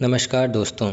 नमस्कार दोस्तों।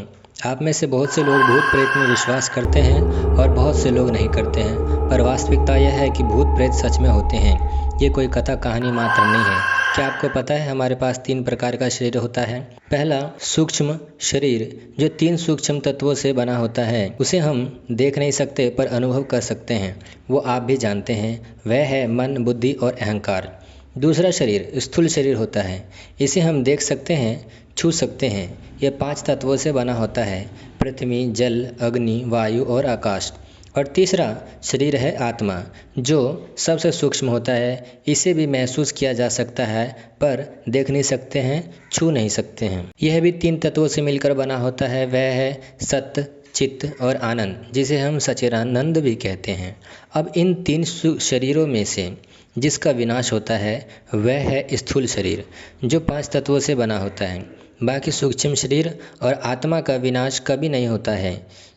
आप में से बहुत से लोग भूत प्रेत में विश्वास करते हैं और बहुत से लोग नहीं करते हैं, पर वास्तविकता यह है कि भूत प्रेत सच में होते हैं। ये कोई कथा कहानी मात्र नहीं है। क्या आपको पता है हमारे पास 3 प्रकार का शरीर होता है। पहला सूक्ष्म शरीर, जो 3 सूक्ष्म तत्वों से बना होता है। उसे हम देख नहीं सकते पर अनुभव कर सकते हैं। वो आप भी जानते हैं, वह है मन, बुद्धि और अहंकार। दूसरा शरीर स्थूल शरीर होता है। इसे हम देख सकते हैं, छू सकते हैं। यह 5 तत्वों से बना होता है, पृथ्वी, जल, अग्नि, वायु और आकाश। और तीसरा शरीर है आत्मा, जो सबसे सूक्ष्म होता है। इसे भी महसूस किया जा सकता है पर देख नहीं सकते हैं, छू नहीं सकते हैं। यह भी 3 तत्वों से मिलकर बना होता है। वह है सत्य, चित्त और आनंद, जिसे हम सच्चिदानंद भी कहते हैं। अब इन 3 शरीरों में से जिसका विनाश होता है वह है स्थूल शरीर, जो 5 तत्वों से बना होता है। बाकी सूक्ष्म शरीर और आत्मा का विनाश कभी नहीं होता है,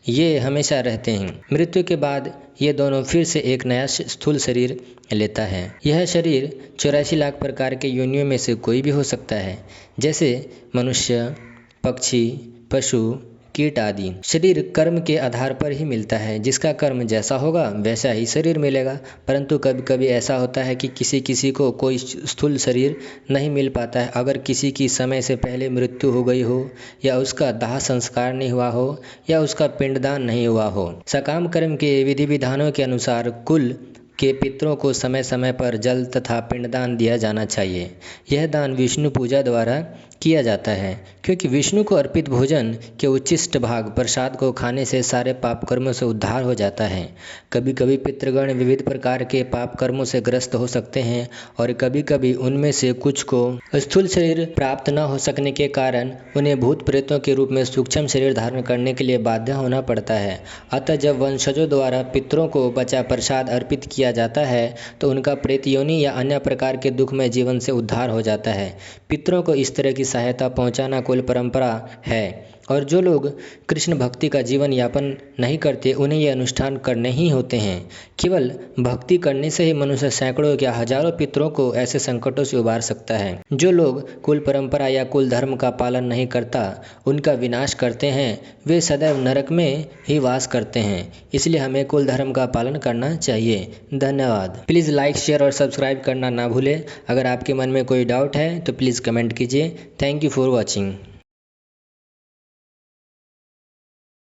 ये हमेशा रहते हैं। मृत्यु के बाद ये दोनों फिर से एक नया स्थूल शरीर लेता है। यह शरीर 84 लाख प्रकार के योनियों में से कोई भी हो सकता है, जैसे मनुष्य, पक्षी, पशु, कीट आदि। शरीर कर्म के आधार पर ही मिलता है। जिसका कर्म जैसा होगा वैसा ही शरीर मिलेगा। परंतु कभी कभी ऐसा होता है कि किसी को कोई स्थूल शरीर नहीं मिल पाता है। अगर किसी की समय से पहले मृत्यु हो गई हो, या उसका दाह संस्कार नहीं हुआ हो, या उसका पिंडदान नहीं हुआ हो। सकाम कर्म के विधि विधानों के अनुसार कुल के पितरों को समय समय पर जल तथा पिंडदान दिया जाना चाहिए। यह दान विष्णु पूजा द्वारा किया जाता है, क्योंकि विष्णु को अर्पित भोजन के उच्छिष्ट भाग प्रसाद को खाने से सारे पाप कर्मों से उद्धार हो जाता है। कभी कभी पितृगण विविध प्रकार के पाप कर्मों से ग्रस्त हो सकते हैं, और कभी कभी उनमें से कुछ को स्थूल शरीर प्राप्त न हो सकने के कारण उन्हें भूत प्रेतों के रूप में सूक्ष्म शरीर धारण करने के लिए बाध्य होना पड़ता है। अतः जब वंशजों द्वारा पितरों को बचा प्रसाद अर्पित किया जाता है तो उनका प्रेत योनि या अन्य प्रकार के दुखमय जीवन से उद्धार हो जाता है। पितरों को इस तरह की सहायता पहुंचाना कुल परंपरा है, और जो लोग कृष्ण भक्ति का जीवन यापन नहीं करते उन्हें ये अनुष्ठान करने ही होते हैं। केवल भक्ति करने से ही मनुष्य सैकड़ों या हजारों पितरों को ऐसे संकटों से उबार सकता है। जो लोग कुल परंपरा या कुल धर्म का पालन नहीं करता, उनका विनाश करते हैं, वे सदैव नरक में ही वास करते हैं। इसलिए हमें कुल धर्म का पालन करना चाहिए। धन्यवाद। प्लीज़ लाइक, शेयर और सब्सक्राइब करना ना भूलें। अगर आपके मन में कोई डाउट है तो प्लीज़ कमेंट कीजिए। Thank you for watching.